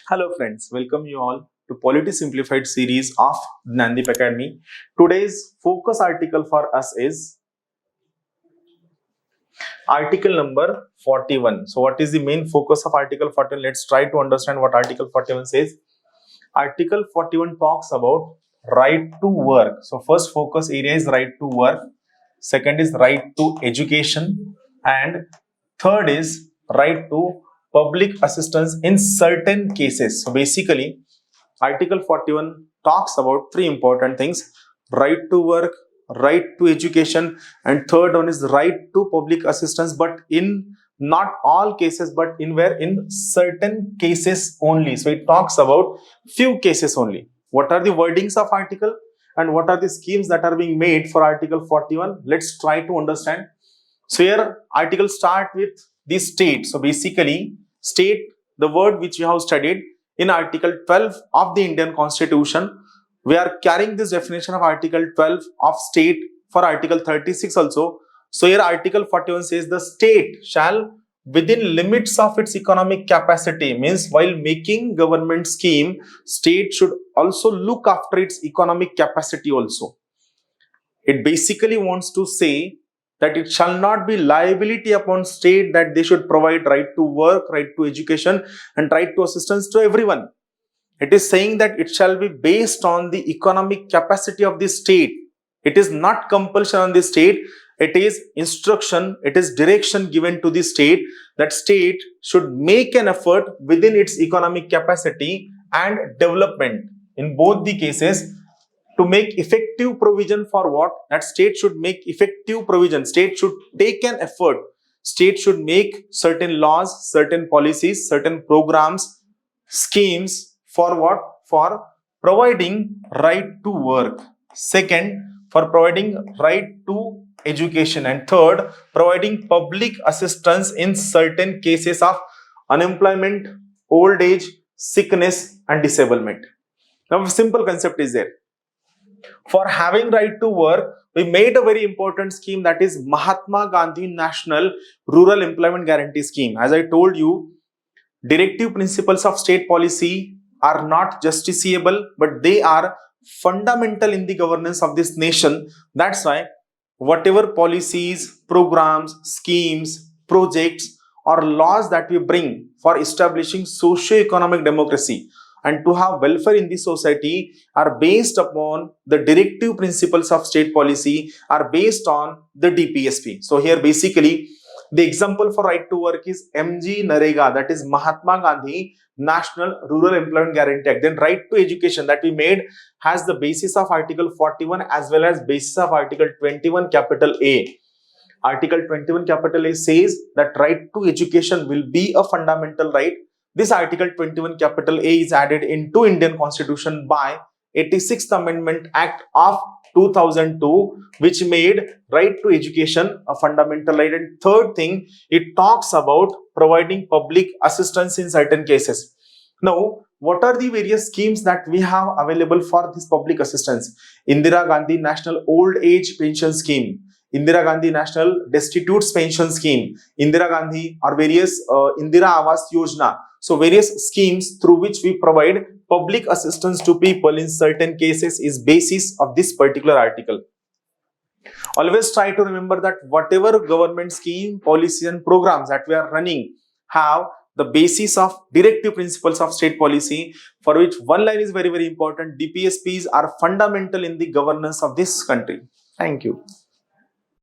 Hello friends, welcome you all to Polity Simplified series of Dnyanadeep Academy. Today's focus article for us is article number 41. So what is the main focus of article 41? Let's try to understand what article 41 says. Article 41 talks about right to work. So first focus area is right to work. Second is right to education. And third is right to public assistance in certain cases. So basically, Article 41 talks about three important things: right to work, right to education, and third one is right to public assistance, but in not all cases, but in certain cases only. So it talks about few cases only. What are the wordings of article and what are the schemes that are being made for Article 41? Let's try to understand. So here article start with the state. So basically state, the word which we have studied in article 12 of the Indian Constitution. We are carrying this definition of article 12 of state for article 36 also. So here article 41 says the state shall within limits of its economic capacity, means while making government scheme, state should also look after its economic capacity also. It basically wants to say that it shall not be liability upon state that they should provide right to work, right to education, and right to assistance to everyone. It is saying that it shall be based on the economic capacity of the state. It is not compulsion on the state. It is instruction, it is direction given to the state that state should make an effort within its economic capacity and development. In both the cases, to make effective provision for what? That state should make effective provision. State should take an effort. State should make certain laws, certain policies, certain programs, schemes for what? For providing right to work. Second, for providing right to education. And third, providing public assistance in certain cases of unemployment, old age, sickness, and disablement. Now, a simple concept is there. For having right to work, we made a very important scheme, that is Mahatma Gandhi National Rural Employment Guarantee Scheme. As I told you, directive principles of state policy are not justiciable, but they are fundamental in the governance of this nation. That's why whatever policies, programs, schemes, projects, or laws that we bring for establishing socio-economic democracy and to have welfare in the society are based upon the directive principles of state policy, are based on the DPSP. So here basically the example for right to work is MG Narega, that is Mahatma Gandhi National Rural Employment Guarantee Act. Then right to education that we made has the basis of article 41 as well as basis of article 21 capital A. Article 21 capital A says that right to education will be a fundamental right. This article 21 capital A is added into Indian Constitution by 86th Amendment Act of 2002, which made right to education a fundamental right. And third thing, it talks about providing public assistance in certain cases. Now, what are the various schemes that we have available for this public assistance? Indira Gandhi National Old Age Pension Scheme, Indira Gandhi National Destitutes Pension Scheme, Indira Gandhi or various Indira Awas Yojana. So various schemes through which we provide public assistance to people in certain cases is basis of this particular article. Always try to remember that whatever government scheme, policies and programs that we are running have the basis of directive principles of state policy, for which one line is very, very important. DPSPs are fundamental in the governance of this country. Thank you.